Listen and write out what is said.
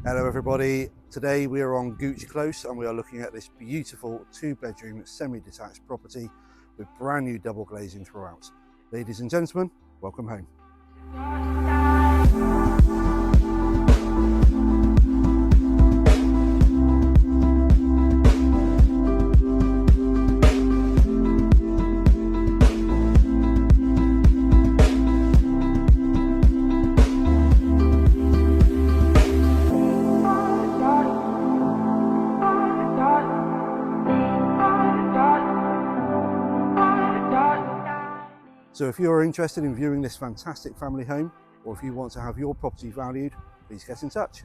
Hello everybody, today we are on Gooch Close and we are looking at this beautiful 2-bedroom semi-detached property with brand new double glazing throughout. Ladies and gentlemen, welcome home. So if you're interested in viewing this fantastic family home, or if you want to have your property valued, please get in touch.